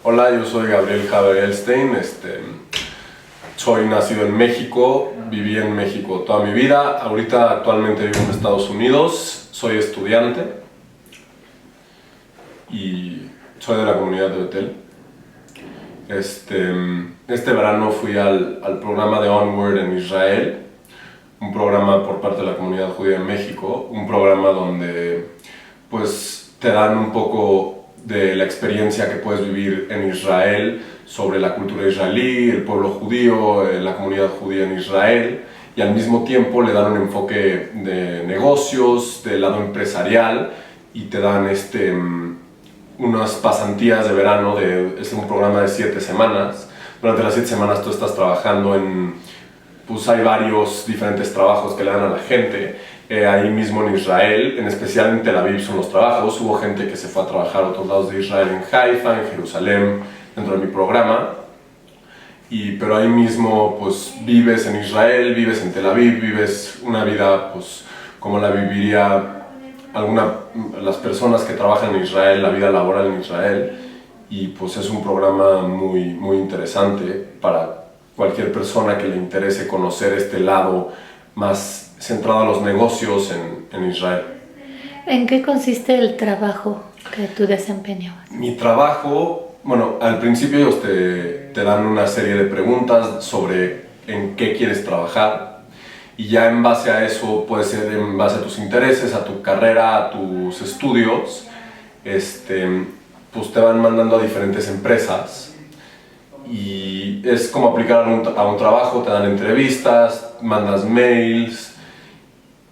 Hola, yo soy Gabriel Elstein. Soy nacido en México, viví en México toda mi vida. Ahorita actualmente vivo en Estados Unidos, soy estudiante y soy de la comunidad de Betel. Este verano fui al programa de Onward en Israel, un programa por parte de la comunidad judía en México, un programa donde pues te dan un poco de la experiencia que puedes vivir en Israel sobre la cultura israelí, el pueblo judío, la comunidad judía en Israel, y al mismo tiempo le dan un enfoque de negocios, del lado empresarial, y te dan unas pasantías de verano, es un programa de 7 semanas. Durante las 7 semanas tú estás trabajando pues hay varios diferentes trabajos que le dan a la gente. Ahí mismo en Israel, en especial en Tel Aviv son los trabajos. Hubo gente que se fue a trabajar a otros lados de Israel, en Haifa, en Jerusalén, dentro de mi programa. Pero ahí mismo pues vives en Israel, vives en Tel Aviv, vives una vida pues como la viviría las personas que trabajan en Israel, la vida laboral en Israel. Y pues es un programa muy, muy interesante para cualquier persona que le interese conocer este lado más centrado a los negocios en Israel. ¿En qué consiste el trabajo que tú desempeñabas? Mi trabajo, bueno, al principio ellos te dan una serie de preguntas sobre en qué quieres trabajar, y ya en base a eso, puede ser en base a tus intereses, a tu carrera, a tus estudios, pues te van mandando a diferentes empresas. Y es como aplicar a un trabajo, te dan entrevistas, mandas mails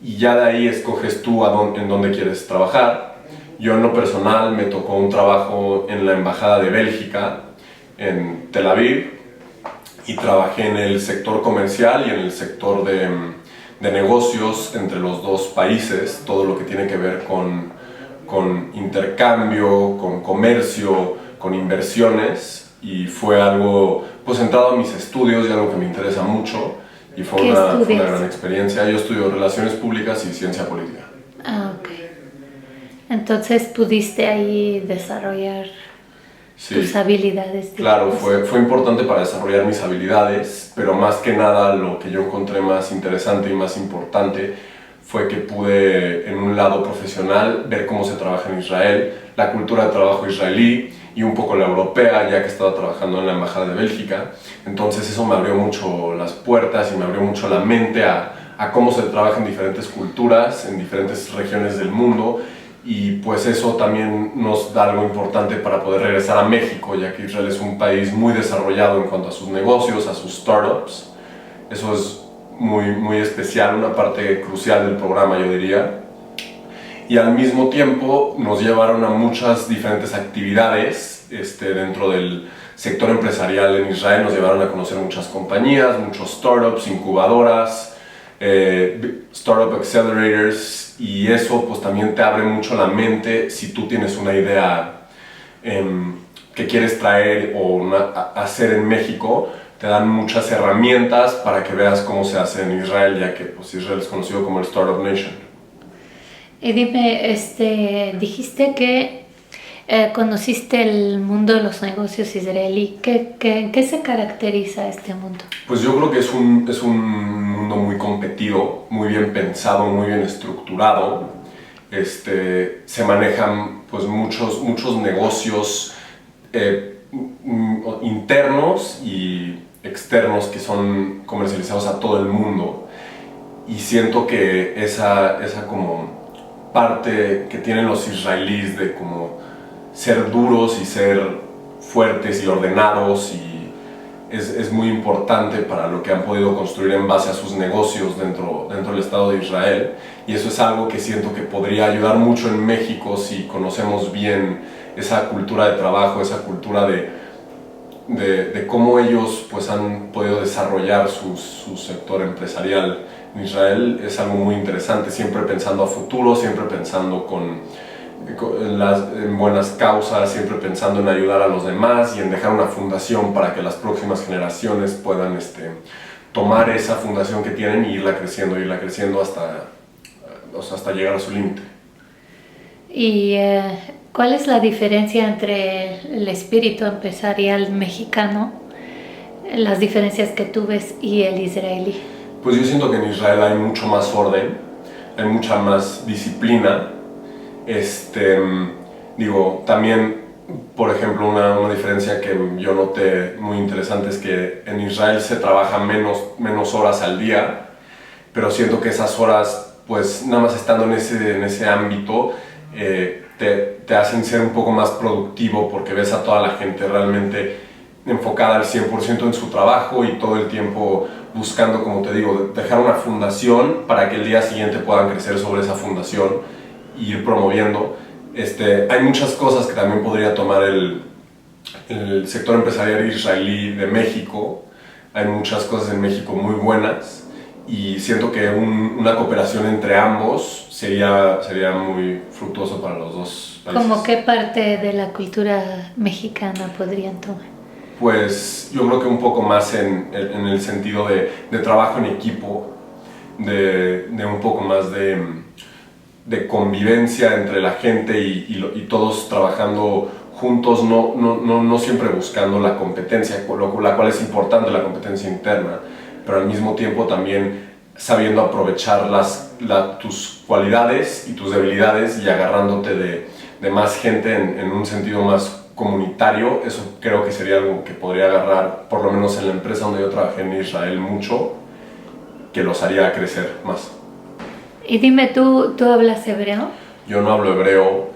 y ya de ahí escoges tú en dónde quieres trabajar. Yo en lo personal me tocó un trabajo en la Embajada de Bélgica en Tel Aviv y trabajé en el sector comercial y en el sector de negocios entre los dos países, todo lo que tiene que ver con intercambio, con comercio, con inversiones. Y fue algo pues centrado a mis estudios y algo que me interesa mucho, y fue una gran experiencia. Yo estudio Relaciones Públicas y Ciencia Política. Ah, ok. Entonces pudiste ahí desarrollar tus habilidades. Claro, fue importante para desarrollar mis habilidades, pero más que nada lo que yo encontré más interesante y más importante fue que pude en un lado profesional ver cómo se trabaja en Israel, la cultura de trabajo israelí y un poco la europea, ya que estaba trabajando en la Embajada de Bélgica. Entonces eso me abrió mucho las puertas y me abrió mucho la mente a cómo se trabaja en diferentes culturas, en diferentes regiones del mundo, y pues eso también nos da algo importante para poder regresar a México, ya que Israel es un país muy desarrollado en cuanto a sus negocios, a sus startups. Eso es muy, muy especial, una parte crucial del programa, yo diría. Y al mismo tiempo nos llevaron a muchas diferentes actividades dentro del sector empresarial en Israel. Nos llevaron a conocer muchas compañías, muchos startups, incubadoras, startup accelerators, y eso pues también te abre mucho la mente si tú tienes una idea que quieres traer o hacer en México. Te dan muchas herramientas para que veas cómo se hace en Israel, ya que pues, Israel es conocido como el Startup Nation. Y dime, dijiste que conociste el mundo de los negocios israelí. ¿En qué se caracteriza este mundo? Pues yo creo que es un mundo muy competido, muy bien pensado, muy bien estructurado. Se manejan pues muchos negocios internos y externos que son comercializados a todo el mundo, y siento que esa como parte que tienen los israelíes de como ser duros y ser fuertes y ordenados, y es muy importante para lo que han podido construir en base a sus negocios dentro del Estado de Israel. Y eso es algo que siento que podría ayudar mucho en México si conocemos bien esa cultura de trabajo, esa cultura de cómo ellos pues han podido desarrollar su sector empresarial en Israel. Es algo muy interesante, siempre pensando a futuro, siempre pensando en buenas causas, siempre pensando en ayudar a los demás y en dejar una fundación para que las próximas generaciones puedan tomar esa fundación que tienen y irla creciendo hasta llegar a su límite. Y ¿Cuál es la diferencia entre el espíritu empresarial mexicano, las diferencias que tú ves, y el israelí? Pues yo siento que en Israel hay mucho más orden, hay mucha más disciplina. Digo, también, por ejemplo, una diferencia que yo noté muy interesante es que en Israel se trabaja menos horas al día, pero siento que esas horas, pues nada más estando en ese ámbito, te hacen ser un poco más productivo porque ves a toda la gente realmente enfocada al 100% en su trabajo y todo el tiempo buscando, como te digo, dejar una fundación para que el día siguiente puedan crecer sobre esa fundación e ir promoviendo. Hay muchas cosas que también podría tomar el sector empresarial israelí de México. Hay muchas cosas en México muy buenas y siento que una cooperación entre ambos sería muy fructuoso para los dos países. ¿Cómo qué parte de la cultura mexicana podrían tomar? Pues yo creo que un poco más en el sentido de trabajo en equipo, de un poco más de convivencia entre la gente y todos trabajando juntos, no siempre buscando la competencia, la cual es importante, la competencia interna, pero al mismo tiempo también sabiendo aprovechar tus cualidades y tus debilidades y agarrándote de más gente en un sentido más comunitario. Eso creo que sería algo que podría agarrar, por lo menos en la empresa donde yo trabajé en Israel mucho, que los haría crecer más. Y dime, ¿tú hablas hebreo? Yo no hablo hebreo,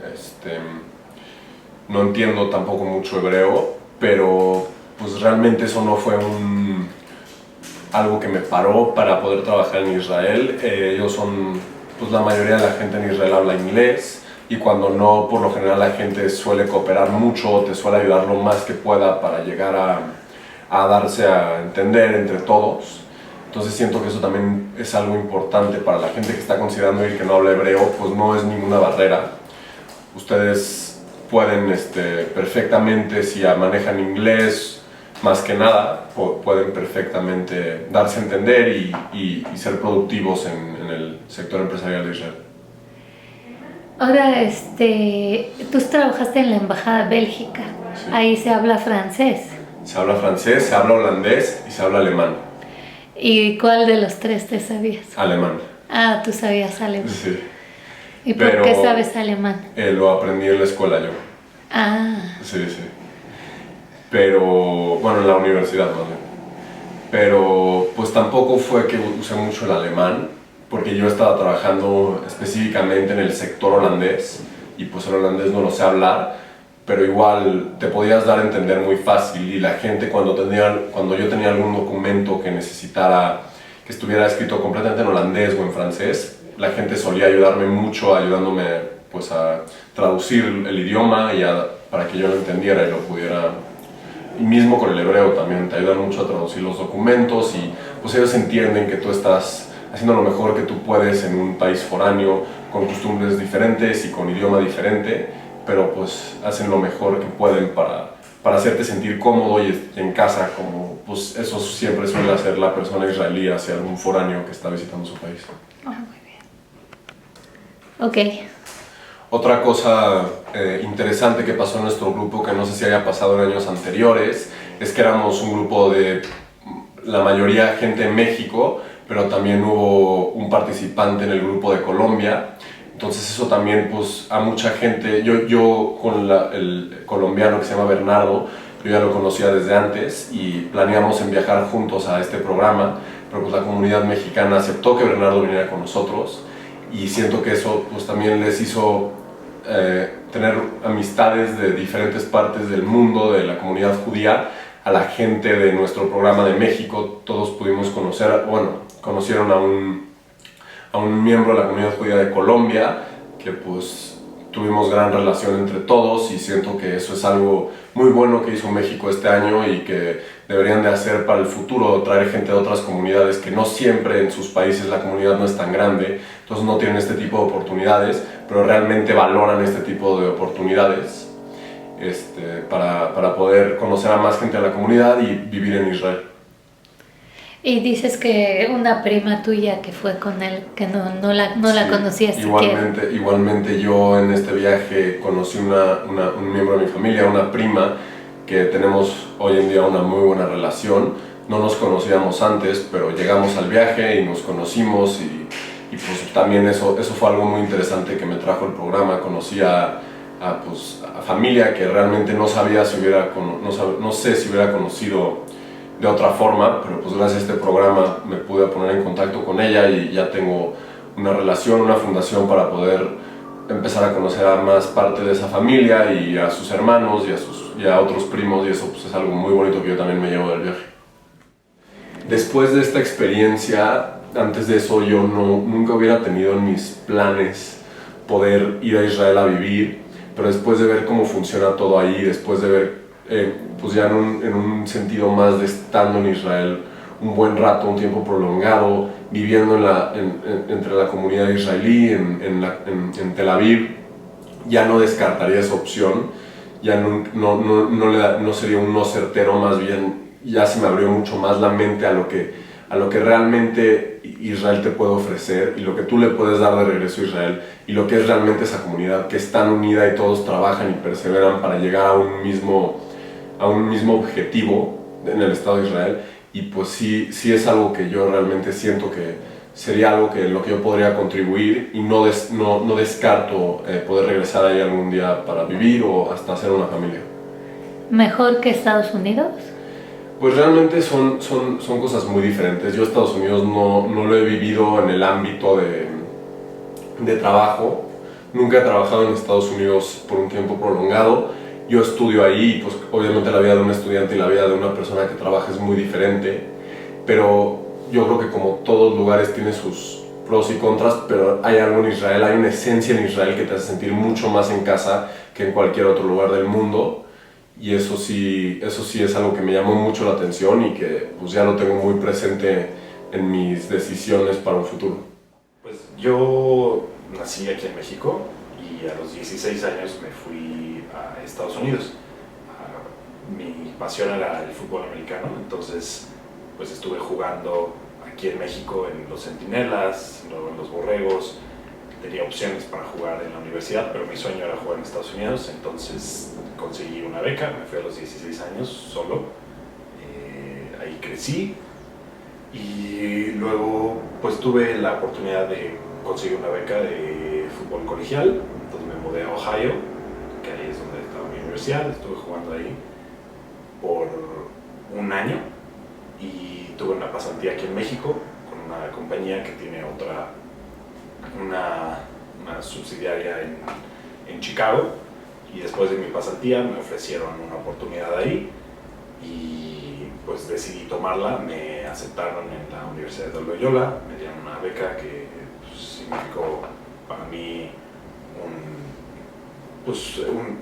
no entiendo tampoco mucho hebreo, pero pues realmente eso no fue algo que me paró para poder trabajar en Israel. Pues la mayoría de la gente en Israel habla inglés, y cuando no, por lo general la gente suele cooperar mucho, te suele ayudar lo más que pueda para llegar a darse a entender entre todos. Entonces siento que eso también es algo importante para la gente que está considerando ir, que no habla hebreo, pues no es ninguna barrera. Ustedes pueden perfectamente, si manejan inglés, más que nada, pueden perfectamente darse a entender y ser productivos en el sector empresarial de Israel. Ahora, tú trabajaste en la Embajada Bélgica. Sí. Ahí se habla francés. Se habla francés, se habla holandés y se habla alemán. ¿Y cuál de los tres te sabías? Alemán. Ah, tú sabías alemán. Sí. ¿Y por qué sabes alemán? Lo aprendí en la escuela yo. Ah. Sí. Pero, bueno, en la universidad más bien. Pero, pues tampoco fue que usé mucho el alemán, porque yo estaba trabajando específicamente en el sector holandés, y pues el holandés no lo sé hablar, pero igual te podías dar a entender muy fácil, y la gente cuando yo tenía algún documento que necesitara que estuviera escrito completamente en holandés o en francés, la gente solía ayudarme mucho, ayudándome pues a traducir el idioma para que yo lo entendiera y lo pudiera. Y mismo con el hebreo también te ayudan mucho a traducir los documentos, y pues ellos entienden que tú estás haciendo lo mejor que tú puedes en un país foráneo, con costumbres diferentes y con idioma diferente, pero pues hacen lo mejor que pueden para hacerte sentir cómodo y en casa, como pues eso siempre suele hacer la persona israelí hacia algún foráneo que está visitando su país. Ah, muy bien. Ok. Otra cosa interesante que pasó en nuestro grupo, que no sé si haya pasado en años anteriores, es que éramos un grupo de la mayoría gente de México, pero también hubo un participante en el grupo de Colombia. Entonces eso también, pues, a mucha gente, yo con el colombiano que se llama Bernardo, yo ya lo conocía desde antes y planeamos en viajar juntos a este programa, pero pues la comunidad mexicana aceptó que Bernardo viniera con nosotros, y siento que eso pues también les hizo tener amistades de diferentes partes del mundo, de la comunidad judía, a la gente de nuestro programa de México. Todos pudimos conocieron a un miembro de la comunidad judía de Colombia, que pues tuvimos gran relación entre todos, y siento que eso es algo muy bueno que hizo México este año y que deberían de hacer para el futuro, traer gente de otras comunidades que no siempre en sus países la comunidad no es tan grande, entonces no tienen este tipo de oportunidades, pero realmente valoran este tipo de oportunidades para poder conocer a más gente de la comunidad y vivir en Israel. Y dices que una prima tuya que fue con él, que no la Sí, conocías siquiera. igualmente yo en este viaje conocí un miembro de mi familia, una prima, que tenemos hoy en día una muy buena relación. No nos conocíamos antes, pero llegamos al viaje y nos conocimos y pues también eso fue algo muy interesante que me trajo el programa. Conocí a familia que realmente no sabía si hubiera, no sé si hubiera conocido de otra forma, pero pues gracias a este programa me pude poner en contacto con ella y ya tengo una relación, una fundación para poder empezar a conocer a más parte de esa familia y a sus hermanos y a otros primos, y eso pues es algo muy bonito que yo también me llevo del viaje. Después de esta experiencia, antes de eso yo nunca hubiera tenido en mis planes poder ir a Israel a vivir, pero después de ver cómo funciona todo ahí, después de ver, pues ya en un sentido más de estando en Israel un buen rato, un tiempo prolongado, viviendo entre la comunidad israelí en Tel Aviv, ya no descartaría esa opción, ya no sería un no certero, más bien ya se me abrió mucho más la mente a lo que realmente Israel te puede ofrecer y lo que tú le puedes dar de regreso a Israel y lo que es realmente esa comunidad que es tan unida y todos trabajan y perseveran para llegar a un mismo objetivo en el Estado de Israel. Y pues sí es algo que yo realmente siento que sería algo que en lo que yo podría contribuir y no descarto poder regresar ahí algún día para vivir o hasta hacer una familia. ¿Mejor que Estados Unidos? Pues realmente son cosas muy diferentes. Yo Estados Unidos no lo he vivido en el ámbito de trabajo. Nunca he trabajado en Estados Unidos por un tiempo prolongado. Yo estudio ahí y pues obviamente la vida de un estudiante y la vida de una persona que trabaja es muy diferente. Pero yo creo que como todos lugares tiene sus pros y contras, pero hay algo en Israel, hay una esencia en Israel que te hace sentir mucho más en casa que en cualquier otro lugar del mundo. Y eso sí es algo que me llamó mucho la atención y que pues ya lo tengo muy presente en mis decisiones para un futuro. Pues yo nací aquí en México y a los 16 años me fui a Estados Unidos. Mi pasión era el fútbol americano, entonces pues estuve jugando aquí en México en los Centinelas, luego en los Borregos. Tenía opciones para jugar en la universidad, pero mi sueño era jugar en Estados Unidos, entonces conseguí una beca, me fui a los 16 años solo, ahí crecí y luego pues tuve la oportunidad de conseguir una beca de fútbol colegial, entonces me mudé a Ohio, que ahí es donde estaba mi universidad, estuve jugando ahí por un año y tuve una pasantía aquí en México con una compañía que tiene una subsidiaria en Chicago, y después de mi pasantía me ofrecieron una oportunidad ahí y pues decidí tomarla. Me aceptaron en la Universidad de Loyola, me dieron una beca que pues, significó para mí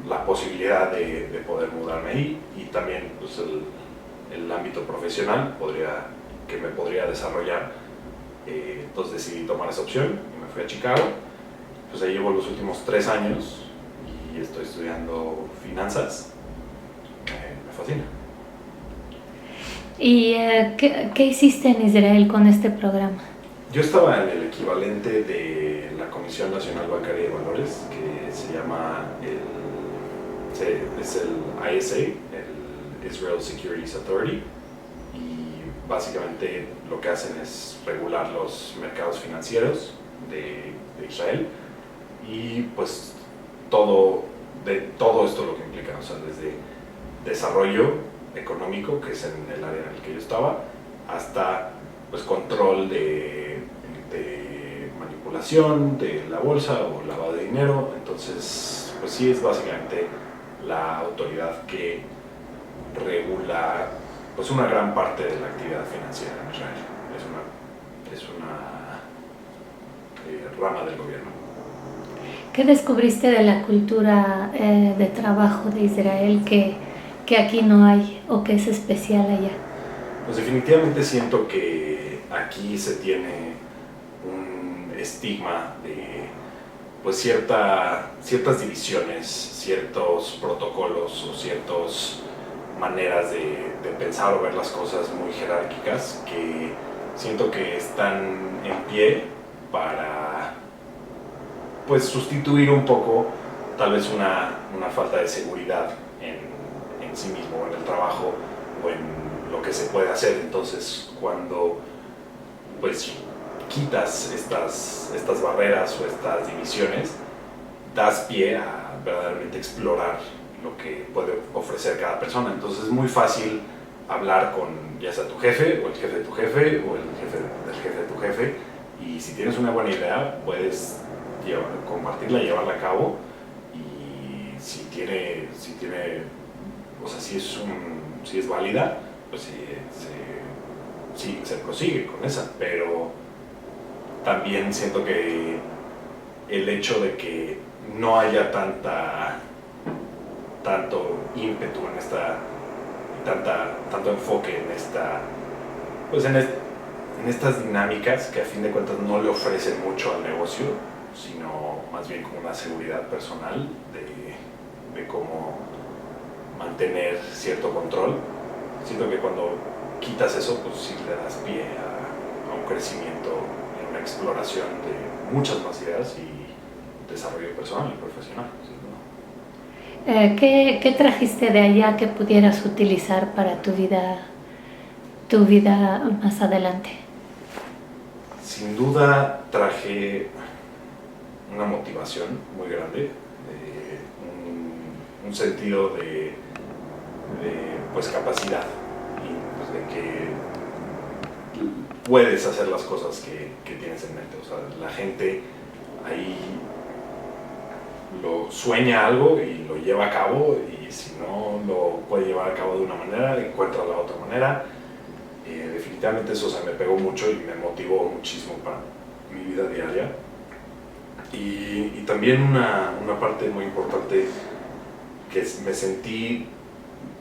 la posibilidad de poder mudarme ahí y también pues, el ámbito profesional que me podría desarrollar. Entonces decidí tomar esa opción y me fui a Chicago. Pues ahí llevo los últimos 3 años y estoy estudiando finanzas. Me fascina. ¿Y qué hiciste en Israel con este programa? Yo estaba en el equivalente de la Comisión Nacional Bancaria de Valores, que se llama es el ISA, el Israel Securities Authority, y básicamente lo que hacen es regular los mercados financieros de Israel y pues todo esto lo que implica, o sea, desde desarrollo económico, que es en el área en el que yo estaba, hasta pues control de manipulación de la bolsa o lavado de dinero. Entonces pues sí, es básicamente la autoridad que regula pues una gran parte de la actividad financiera en Israel. Es una rama del gobierno. ¿Qué descubriste de la cultura de trabajo de Israel que aquí no hay o que es especial allá? Pues definitivamente siento que aquí se tiene un estigma de pues ciertas divisiones, ciertos protocolos o ciertos maneras de pensar o ver las cosas muy jerárquicas que siento que están en pie para pues sustituir un poco tal vez una falta de seguridad en sí mismo, o en el trabajo o en lo que se puede hacer. Entonces cuando pues quitas estas barreras o estas divisiones, das pie a verdaderamente explorar lo que puede ofrecer cada persona. Entonces es muy fácil hablar con ya sea tu jefe o el jefe de tu jefe o el jefe del jefe de tu jefe, y si tienes una buena idea puedes compartirla y llevarla a cabo, y si es válida, pues se prosigue con esa. Pero también siento que el hecho de que no haya tanto ímpetu en tanto enfoque en estas dinámicas que a fin de cuentas no le ofrecen mucho al negocio, sino más bien como una seguridad personal de cómo mantener cierto control. Siento que cuando quitas eso, pues sí le das pie a un crecimiento y una exploración de muchas más ideas y desarrollo personal y profesional. ¿Qué trajiste de allá que pudieras utilizar para tu vida más adelante? Sin duda traje una motivación muy grande, un sentido de pues capacidad, y pues de que puedes hacer las cosas que tienes en mente. O sea, la gente ahí lo sueña algo y lo lleva a cabo, y si no lo puede llevar a cabo de una manera, encuentra la otra manera. Definitivamente eso se me pegó mucho y me motivó muchísimo para mi vida diaria. Y también una parte muy importante, que me sentí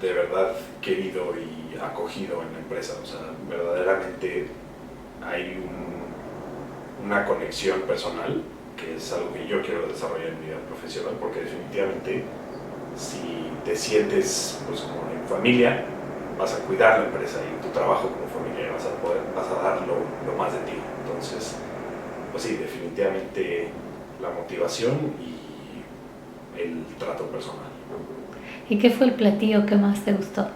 de verdad querido y acogido en la empresa. O sea, verdaderamente hay una conexión personal, que es algo que yo quiero desarrollar en mi vida profesional, porque definitivamente si te sientes pues como en familia, vas a cuidar la empresa, y en tu trabajo como familia vas a dar lo más de ti. Entonces, pues sí, definitivamente la motivación y el trato personal. ¿Y qué fue el platillo que más te gustó?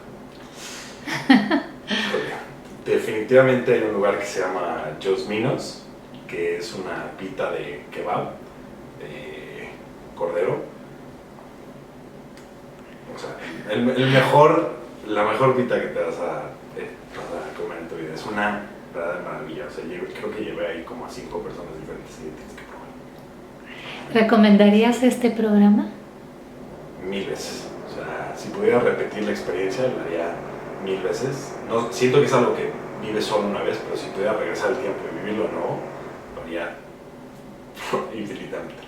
Definitivamente hay un lugar que se llama Jos Minos, que es una pita de kebab, de cordero. O sea, la mejor pita que te vas a comer en tu vida. Es una verdadera maravilla. O sea, creo que llevé ahí como a 5 personas diferentes y tienes que probar. ¿Recomendarías este programa? 1000 veces. O sea, si pudiera repetir la experiencia, lo haría 1000 veces. No, siento que es algo que vives solo una vez, pero si pudiera regresar el tiempo y vivirlo de nuevo, lo haría infinitamente.